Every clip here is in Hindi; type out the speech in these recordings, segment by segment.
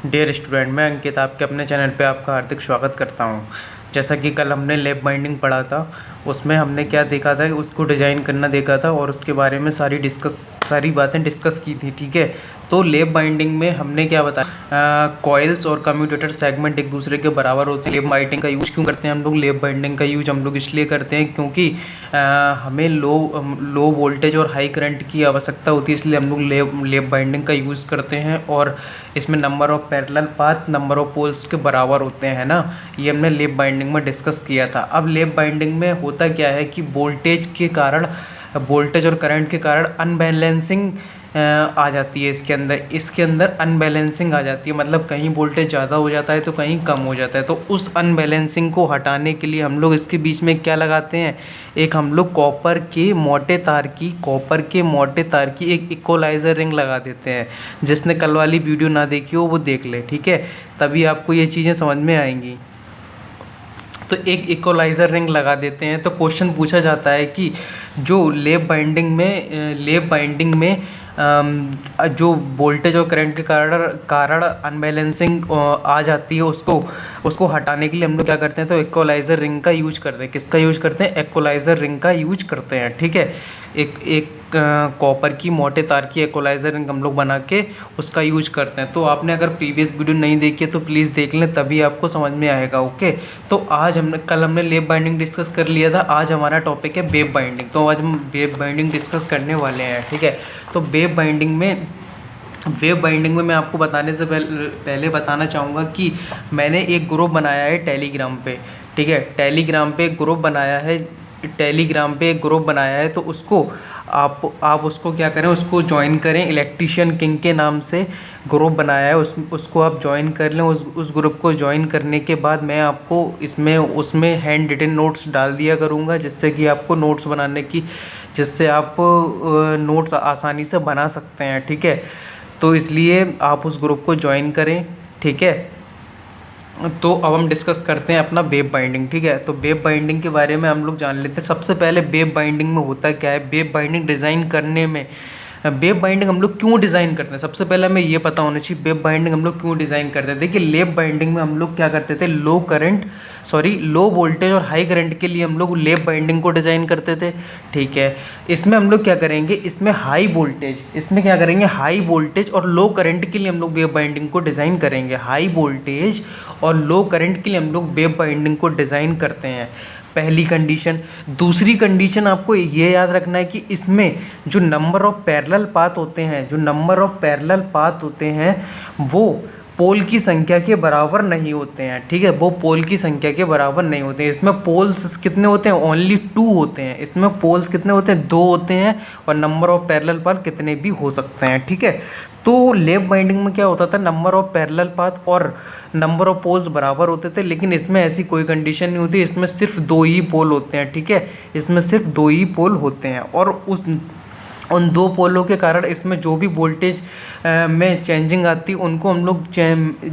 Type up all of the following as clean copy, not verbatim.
डियर स्टूडेंट, मैं अंकित आपके अपने चैनल पे आपका हार्दिक स्वागत करता हूँ। जैसा कि कल हमने लैब बाइंडिंग पढ़ा था, उसमें हमने क्या देखा था, उसको डिज़ाइन करना देखा था और उसके बारे में सारी बातें डिस्कस की थी। ठीक है, तो लैब बाइंडिंग में हमने क्या बताया, कॉइल्स और कम्यूटेटर सेगमेंट एक दूसरे के बराबर होते हैं। लैब बाइंडिंग का यूज क्यों करते हैं हम लोग? लैब बाइंडिंग का यूज हम लोग इसलिए करते हैं क्योंकि हमें लो वोल्टेज और हाई करंट की आवश्यकता होती है, इसलिए हम लोग लैब बाइंडिंग का यूज़ करते हैं। और इसमें number of parallel path number of poles के बराबर होते हैं ना, ये हमने लैब बाइंडिंग में डिस्कस किया था। अब लैब बाइंडिंग में होता क्या है कि वोल्टेज और करंट के कारण अनबैलेंसिंग आ जाती है। इसके अंदर अनबैलेंसिंग आ जाती है, मतलब कहीं वोल्टेज ज़्यादा हो जाता है तो कहीं कम हो जाता है। तो उस अनबैलेंसिंग को हटाने के लिए हम लोग इसके बीच में क्या लगाते हैं, एक हम लोग कॉपर के मोटे तार की एक इक्वलाइज़र रिंग लगा देते हैं। जिसने कल वाली वीडियो ना देखी हो वो देख ले, ठीक है, तभी आपको ये चीज़ें समझ में आएंगी। तो एक इक्वलाइज़र रिंग लगा देते हैं। तो क्वेश्चन पूछा जाता है कि जो लैब बाइंडिंग में जो वोल्टेज और करंट के कारण अनबैलेंसिंग आ जाती है, उसको हटाने के लिए हम लोग क्या करते हैं, तो इक्वलाइज़र रिंग का यूज करते हैं। किसका यूज करते हैं? इक्वलाइज़र रिंग का यूज करते हैं। ठीक है, एक कॉपर की मोटे तार की इक्वलाइज़र रिंग हम लोग बना के उसका यूज करते हैं। तो आपने अगर प्रीवियस वीडियो नहीं देखी है तो प्लीज़ देख लें, तभी आपको समझ में आएगा। ओके, तो कल हमने लैब बाइंडिंग डिस्कस कर लिया था, आज हमारा टॉपिक है वेव बाइंडिंग। तो आज हम वेव बाइंडिंग डिस्कस करने वाले हैं। ठीक है, तो वेव बाइंडिंग में मैं आपको बताने से पहले बताना चाहूँगा कि मैंने एक ग्रुप बनाया है टेलीग्राम पे। ठीक है, टेलीग्राम पे एक ग्रुप बनाया है, तो उसको आप उसको क्या करें, उसको ज्वाइन करें। इलेक्ट्रीशियन किंग के नाम से ग्रुप बनाया है, उसको आप ज्वाइन कर लें। उस ग्रुप को ज्वाइन करने के बाद मैं आपको उसमें हैंड रिटन नोट्स डाल दिया करूँगा, जिससे आप नोट्स आसानी से बना सकते हैं। ठीक है, तो इसलिए आप उस ग्रुप को ज्वाइन करें। ठीक है, तो अब हम डिस्कस करते हैं अपना वेव बाइंडिंग। ठीक है, तो वेव बाइंडिंग के बारे में हम लोग जान लेते हैं। सबसे पहले वेव बाइंडिंग में होता क्या है, वेव बाइंडिंग डिज़ाइन करने में वेव बाइंडिंग हम लोग क्यों डिज़ाइन करते हैं, सबसे पहले हमें ये पता होना चाहिए वेव बाइंडिंग हम लोग क्यों डिज़ाइन करते थे। देखिए, लैब बाइंडिंग में हम लोग क्या करते थे, लो वोल्टेज और हाई करंट के लिए हम लोग लैब बाइंडिंग को डिज़ाइन करते थे। ठीक है, इसमें हम लोग क्या करेंगे, इसमें हाई वोल्टेज और लो करंट के लिए हम लोग वेव बाइंडिंग को डिज़ाइन करेंगे। हाई वोल्टेज और लो करंट के लिए हम लोग वेव बाइंडिंग को डिज़ाइन करते हैं, पहली कंडीशन। दूसरी कंडीशन आपको ये याद रखना है कि इसमें जो नंबर ऑफ पैरेलल पाथ होते हैं वो पोल की संख्या के बराबर नहीं होते हैं। ठीक है, वो पोल की संख्या के बराबर नहीं होते हैं। इसमें पोल्स कितने होते हैं? ओनली 2 होते हैं। इसमें पोल्स कितने होते हैं? 2 होते हैं, और नंबर ऑफ पैरेलल पाथ कितने भी हो सकते हैं। ठीक है, तो लैब बाइंडिंग में क्या होता था, नंबर ऑफ पैरेलल पाथ और नंबर ऑफ पोल्स बराबर होते थे, लेकिन इसमें ऐसी कोई कंडीशन नहीं होती। इसमें सिर्फ 2 ही पोल होते हैं। ठीक है, इसमें सिर्फ 2 ही पोल होते हैं, और उन 2 पोलों के कारण इसमें जो भी वोल्टेज में चेंजिंग आती है, उनको हम लोग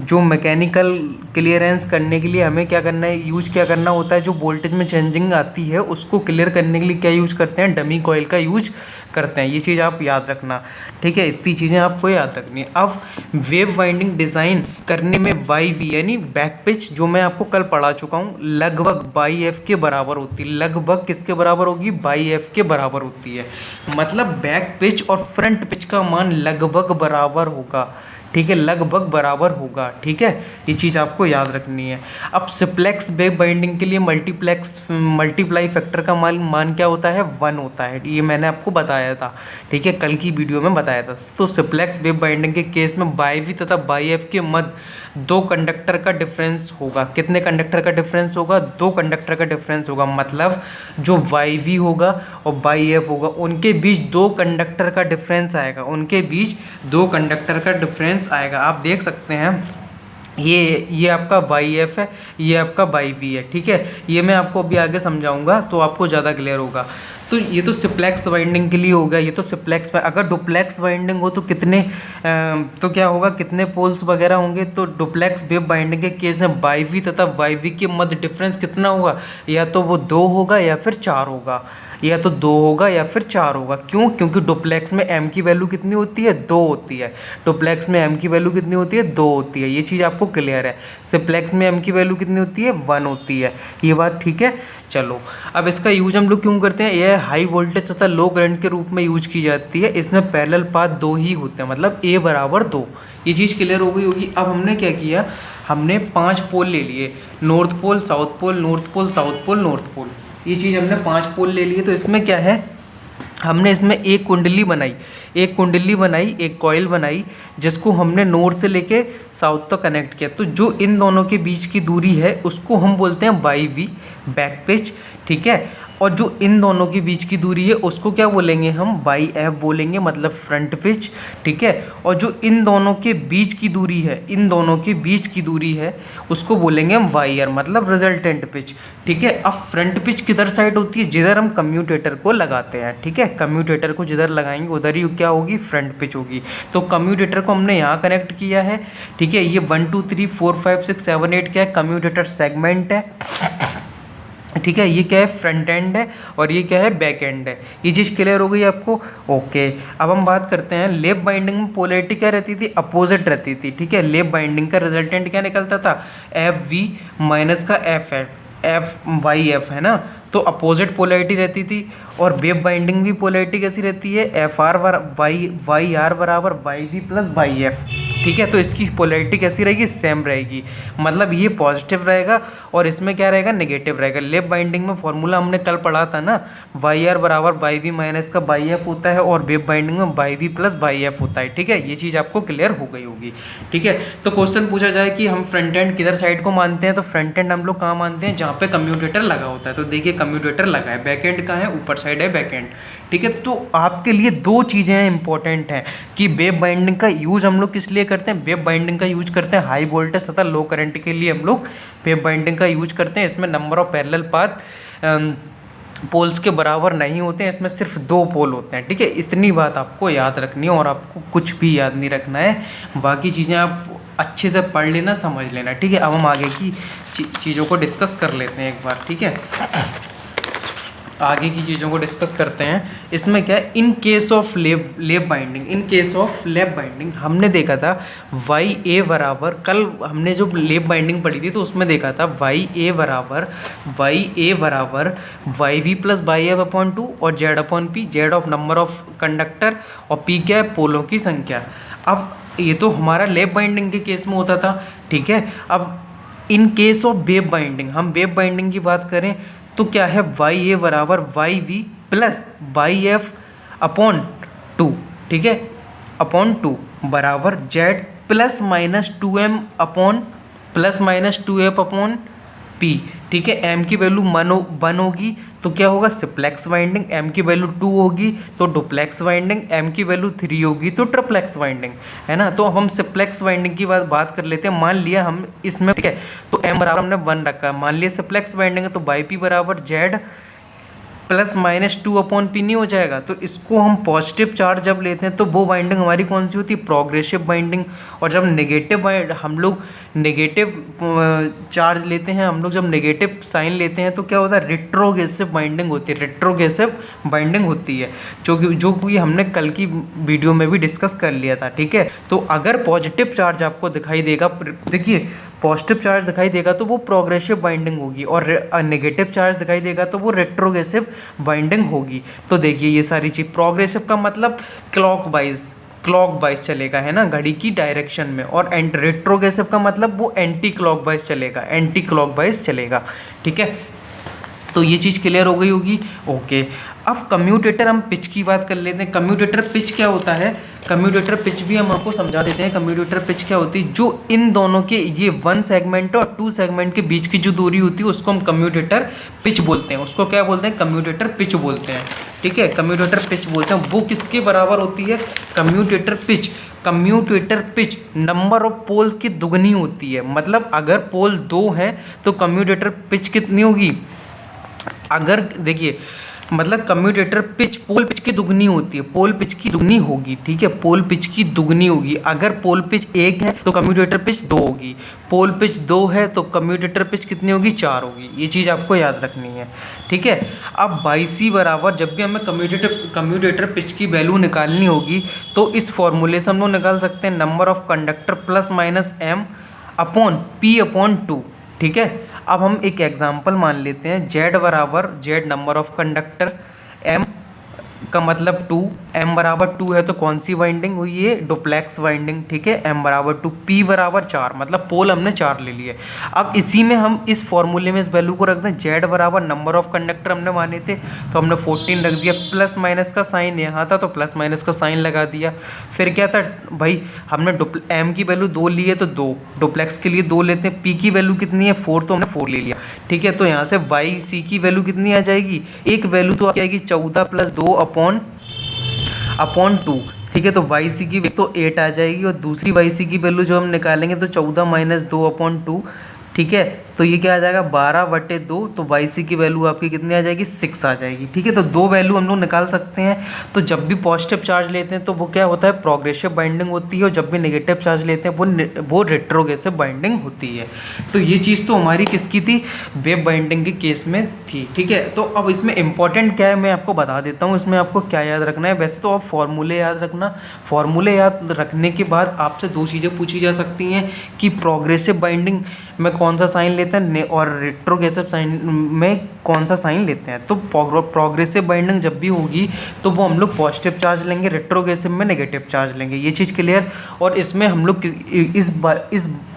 जो मैकेनिकल क्लियरेंस करने के लिए हमें क्या करना होता है, जो वोल्टेज में चेंजिंग आती है उसको क्लियर करने के लिए क्या यूज करते हैं, डमी कॉइल का यूज करते हैं। ये चीज़ आप याद रखना। ठीक है, इतनी चीज़ें आपको याद रखनी है। अब वेव बाइंडिंग डिज़ाइन करने में YV यानी बैक पिच, जो मैं आपको कल पढ़ा चुका हूँ, लगभग BF के बराबर होती है। लगभग किसके बराबर होगी? BF के बराबर होती है। मतलब बैक पिच और फ्रंट पिच का मान लगभग बराबर होगा। ठीक है, लगभग बराबर होगा। ठीक है, ये चीज़ आपको याद रखनी है। अब सिप्लेक्स वेव बाइंडिंग के लिए मल्टीप्लाई फैक्टर का मान क्या होता है? 1 होता है। ये मैंने आपको बताया था। ठीक है, कल की वीडियो में बताया था। तो सिप्लेक्स वेव बाइंडिंग के केस में YV तथा YF के मध्य 2 कंडक्टर का डिफरेंस होगा। कितने कंडक्टर का डिफरेंस होगा? 2 कंडक्टर का डिफरेंस होगा। मतलब जो YV होगा और YF होगा, उनके बीच 2 कंडक्टर का डिफरेंस आएगा। आप देख सकते हैं, ये आपका YF है, ये आपका YV है। ठीक है, ये मैं आपको अभी आगे समझाऊंगा तो आपको ज़्यादा क्लियर होगा। तो ये तो सिप्लेक्स बाइंडिंग के लिए होगा। ये तो सिप्लेक्स, अगर डुप्लेक्स बाइंडिंग हो तो तो क्या होगा, कितने पोल्स वगैरह होंगे? तो डुप्लेक्स वेव बाइंडिंग के केस में YV तथा YV के मध्य डिफरेंस कितना होगा? या तो वो 2 होगा या फिर 4 होगा। या तो 2 होगा या फिर 4 होगा। क्यों? क्योंकि डुप्लेक्स में m की वैल्यू कितनी होती है? 2 होती है। डुप्लेक्स में m की वैल्यू कितनी होती है? 2 होती है। ये चीज़ आपको क्लियर है। सिप्लेक्स में m की वैल्यू कितनी होती है? 1 होती है। ये बात ठीक है। चलो, अब इसका यूज हम लोग क्यों करते हैं? यह हाई वोल्टेज तथा लो करंट के रूप में यूज की जाती है। इसमें पैरेलल पाथ 2 ही होते हैं, मतलब a बराबर 2। ये चीज़ क्लियर हो गई होगी। अब हमने क्या किया, हमने 5 पोल ले लिए, north pole, south pole, north pole, south pole, north pole. ये चीज़ हमने 5 पोल ले लिए। तो इसमें क्या है, हमने इसमें एक कुंडली बनाई, एक कॉइल बनाई, जिसको हमने नॉर्थ से लेके साउथ तक कनेक्ट किया। तो जो इन दोनों के बीच की दूरी है उसको हम बोलते हैं बाई वी, बैक पिच, ठीक है। और जो इन दोनों के बीच की दूरी है उसको क्या बोलेंगे हम? बाई एफ बोलेंगे, मतलब फ्रंट पिच, ठीक है। और जो इन दोनों के बीच की दूरी है, उसको बोलेंगे हम वाई आर, मतलब रिजल्टेंट पिच, ठीक है। अब फ्रंट पिच किधर साइड होती है? जिधर हम कम्यूटेटर को लगाते हैं, ठीक है। कम्यूटेटर को जिधर लगाएंगे उधर ही क्या होगी? फ्रंट पिच होगी। तो कम्यूटेटर को हमने यहाँ कनेक्ट किया है, ठीक है। ये 1 2 3 4 5 6 7 8 क्या है? कम्यूटेटर सेगमेंट है, ठीक है। ये क्या है? फ्रंट एंड है, और ये क्या है? बैक एंड है। ये चीज़ क्लियर हो गई आपको? ओके। अब हम बात करते हैं, लेफ्ट बाइंडिंग में पोलैरिटी क्या रहती थी? अपोजिट रहती थी, ठीक है। लेफ्ट बाइंडिंग का रिजल्टेंट क्या निकलता था? एफ वी माइनस का एफ है, एफ वाई एफ, है ना। तो अपोजिट पोलैरिटी रहती थी। और वेव बाइंडिंग भी पोलैरिटी कैसी रहती है? एफ आर वाई आर बराबर Y V plus Y F, ठीक है। तो इसकी पोलैरिटी कैसी रहेगी? सेम रहेगी, मतलब ये पॉजिटिव रहेगा और इसमें क्या रहेगा? नेगेटिव रहेगा। लेफ्ट बाइंडिंग में फॉर्मूला हमने कल पढ़ा था ना, वाई आर बराबर वाई वी माइनस का वाई एफ होता है, और वेव बाइंडिंग में Y V plus Y F होता है, ठीक है। ये चीज़ आपको क्लियर हो गई होगी, ठीक है। तो क्वेश्चन पूछा जाए कि हम फ्रंट एंड किधर साइड को मानते हैं, तो फ्रंट एंड हम लोग कहाँ मानते हैं? जहाँ पे कम्यूटेटर लगा होता है। तो देखिए कम्यूटेटर लगा है, बैक एंड कहाँ है? ऊपर साइड है बैक एंड, ठीक है। तो आपके लिए 2 चीज़ें इंपॉर्टेंट हैं कि वेव बाइंडिंग का यूज हम लोग किस लिए करते हैं? वेव बाइंडिंग का यूज करते हैं हाई वोल्टेज तथा लो करंट के लिए हम लोग वेव बाइंडिंग का यूज करते हैं। इसमें number of parallel path poles के बराबर नहीं होते हैं, इसमें सिर्फ 2 पोल होते हैं, ठीक है। इतनी बात आपको याद रखनी है, और आपको कुछ भी याद नहीं रखना है, बाकी चीज़ें आप अच्छे से पढ़ लेना, समझ लेना, ठीक है। अब हम आगे की चीज़ों को डिस्कस कर लेते हैं एक बार, ठीक है। आगे की चीज़ों को डिस्कस करते हैं। इसमें क्या है, इन केस ऑफ लेफ्ट बाइंडिंग हमने देखा था वाई ए बराबर, कल हमने जो लेफ्ट बाइंडिंग पढ़ी थी तो उसमें देखा था वाई ए बराबर Y V plus Y F upon 2 और Z upon P, Z of number of conductor और पी क्या है, पोलों की संख्या। अब ये तो हमारा लेफ्ट बाइंडिंग के केस में होता था, ठीक है। अब in case of wave binding, हम वेव बाइंडिंग की बात करें तो क्या है, वाई ए बराबर Y V plus Y F upon 2, ठीक है, अपॉन 2 बराबर Z plus minus 2m upon plus minus 2f upon P, ठीक है। m की वैल्यू 1 होगी तो क्या होगा, सिप्लेक्स वाइंडिंग, m की वैल्यू 2 होगी तो डुप्लेक्स वाइंडिंग, m की वैल्यू 3 होगी तो ट्रिप्लेक्स वाइंडिंग, है ना। तो अब हम सिप्लेक्स वाइंडिंग की बात कर लेते हैं। मान लिया हम इसमें, ठीक है, तो m बराबर हमने 1 रखा है। मान लिया सिप्लेक्स वाइंडिंग है तो बाई पी बराबर Z plus minus 2 upon P नहीं हो जाएगा। तो इसको हम पॉजिटिव चार्ज जब लेते हैं तो वो बाइंडिंग हमारी कौन सी होती है, प्रोग्रेसिव बाइंडिंग। और जब नेगेटिव हम लोग नेगेटिव चार्ज लेते हैं, हम लोग जब नेगेटिव साइन लेते हैं तो क्या होता है, रेट्रोग्रेसिव बाइंडिंग होती है, रेट्रोग्रेसिव बाइंडिंग होती है, जो कि हमने कल की वीडियो में भी डिस्कस कर लिया था, ठीक है। तो अगर पॉजिटिव चार्ज आपको दिखाई देगा, देखिए पॉजिटिव चार्ज दिखाई देगा तो वो प्रोग्रेसिव बाइंडिंग होगी, और नेगेटिव चार्ज दिखाई देगा तो वो रेट्रोग्रेसिव बाइंडिंग होगी। तो देखिए ये सारी चीज़, प्रोग्रेसिव का मतलब क्लॉकवाइज चलेगा, है ना, घड़ी की डायरेक्शन में, और रेट्रोग्रेसिव का मतलब वो एंटी क्लॉकवाइज चलेगा, ठीक है। तो ये चीज़ क्लियर हो गई होगी, ओके। अब कम्यूटेटर, हम पिच की बात कर लेते हैं। कम्यूटेटर पिच क्या होता है, कम्यूटेटर पिच भी हम आपको समझा देते हैं। कम्यूटेटर पिच क्या होती है, जो इन दोनों के, ये 1 सेगमेंट और 2 सेगमेंट के बीच की जो दूरी होती है उसको हम कम्यूटेटर पिच बोलते हैं। उसको क्या बोलते हैं, कम्यूटेटर पिच बोलते हैं, ठीक है, कम्यूटेटर पिच बोलते हैं। वो किसके बराबर होती है, commutator pitch number of poles की दुगनी होती है। मतलब अगर पोल 2 हैं तो कम्यूटेटर पिच कितनी होगी, अगर देखिए मतलब कम्यूटेटर पिच पोल पिच की दुगनी होती है, पोल पिच की दुगनी होगी, ठीक है, पोल पिच की दुगनी होगी। अगर पोल पिच 1 है तो कम्यूटेटर पिच 2 होगी, पोल पिच 2 है तो कम्यूटेटर पिच कितनी होगी, 4 होगी। ये चीज़ आपको याद रखनी है, ठीक है। अब बाई सी बराबर, जब भी हमें कम्यूटेटर पिच की वैल्यू निकालनी होगी तो इस फॉर्मूले से हम लोग निकाल सकते हैं number of conductor plus minus M upon P upon 2, ठीक है। अब हम एक एग्जांपल मान लेते हैं, Z बराबर Z number of conductor, M का मतलब 2, M बराबर 2 है तो कौन सी वाइंडिंग हुई है, डुप्लेक्स वाइंडिंग, ठीक है। M बराबर 2, P बराबर 4, मतलब पोल हमने 4 ले लिए। अब इसी में हम इस फॉर्मूले में इस वैल्यू को रख दें, Z बराबर नंबर ऑफ कंडक्टर हमने माने थे तो हमने 14 रख दिया, प्लस माइनस का साइन यहाँ था तो प्लस माइनस का साइन लगा दिया। फिर क्या था भाई, हमने M की वैल्यू 2 ली है तो 2, डुप्लेक्स के लिए 2 लेते हैं, P की वैल्यू कितनी है 4 तो हमने 4 ले लिया, ठीक है। तो यहाँ से बाई सी की वैल्यू कितनी आ जाएगी, एक वैल्यू तो आ जाएगी 14 प्लस 2 अपॉन 2, ठीक है। तो वाई सी की तो 8 आ जाएगी और दूसरी वाई सी की वैल्यू जो हम निकालेंगे तो 14 माइनस 2 अपॉन 2, ठीक है। तो ये क्या आ जाएगा 12/2, तो वाई सी की वैल्यू आपकी कितनी आ जाएगी 6 आ जाएगी, ठीक है। तो दो वैल्यू हम लोग निकाल सकते हैं। तो जब भी पॉजिटिव चार्ज लेते हैं तो वो क्या होता है, प्रोग्रेसिव बाइंडिंग होती है, और जब भी नेगेटिव चार्ज लेते हैं वो रेट्रोग्रेसिव बाइंडिंग होती है। तो ये चीज़ तो हमारी किसकी थी, वेव बाइंडिंग के केस में थी, ठीक है। तो अब इसमें इंपॉर्टेंट क्या है मैं आपको बता देता हूँ, इसमें आपको क्या याद रखना है। वैसे तो आप फॉर्मूले याद रखना, फॉर्मूले याद रखने के बाद आपसे दो चीज़ें पूछी जा सकती हैं कि प्रोग्रेसिव बाइंडिंग में कौन सा साइन लेते हैं और रेट्रोग्रेसिव साइन में कौन सा साइन लेते हैं। तो प्रोग्रेसिव बाइंडिंग जब भी होगी तो वो हम लोग पॉजिटिव चार्ज लेंगे, रेट्रोग्रेसिव में नेगेटिव चार्ज लेंगे, ये चीज़ क्लियर। और इसमें हम लोग इस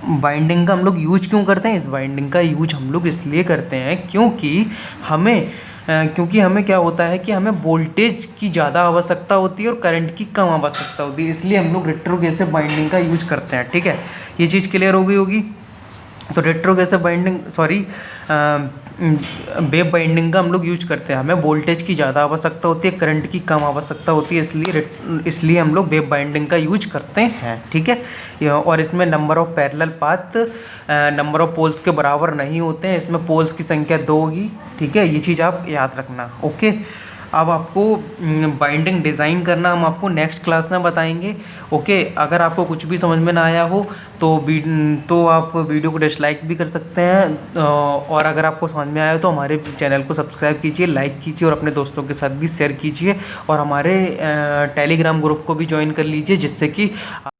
बाइंडिंग का हम लोग यूज क्यों करते हैं, इस बाइंडिंग का यूज हम लोग इसलिए करते हैं क्योंकि हमें क्या होता है कि हमें वोल्टेज की ज़्यादा आवश्यकता होती है और करंट की कम आवश्यकता होती है, इसलिए हम लोग रेट्रोग्रेसिव बाइंडिंग का यूज करते हैं, ठीक है। ये चीज़ क्लियर हो गई होगी। तो रेट्रोग्रेसिव बाइंडिंग वेव बाइंडिंग का हम लोग यूज करते हैं, हमें वोल्टेज की ज़्यादा आवश्यकता होती है, करंट की कम आवश्यकता होती है, इसलिए हम लोग वेव बाइंडिंग का यूज करते हैं, ठीक है। और इसमें number of parallel path number of poles के बराबर नहीं होते हैं, इसमें पोल्स की संख्या 2 होगी, ठीक है। ये चीज़ आप याद रखना, ओके। अब आपको बाइंडिंग डिज़ाइन करना हम आपको नेक्स्ट क्लास में बताएंगे, ओके। अगर आपको कुछ भी समझ में ना आया हो तो आप वीडियो को डिसलाइक भी कर सकते हैं, और अगर आपको समझ में आया हो तो हमारे चैनल को सब्सक्राइब कीजिए, लाइक कीजिए और अपने दोस्तों के साथ भी शेयर कीजिए, और हमारे टेलीग्राम ग्रुप को भी ज्वाइन कर लीजिए, जिससे कि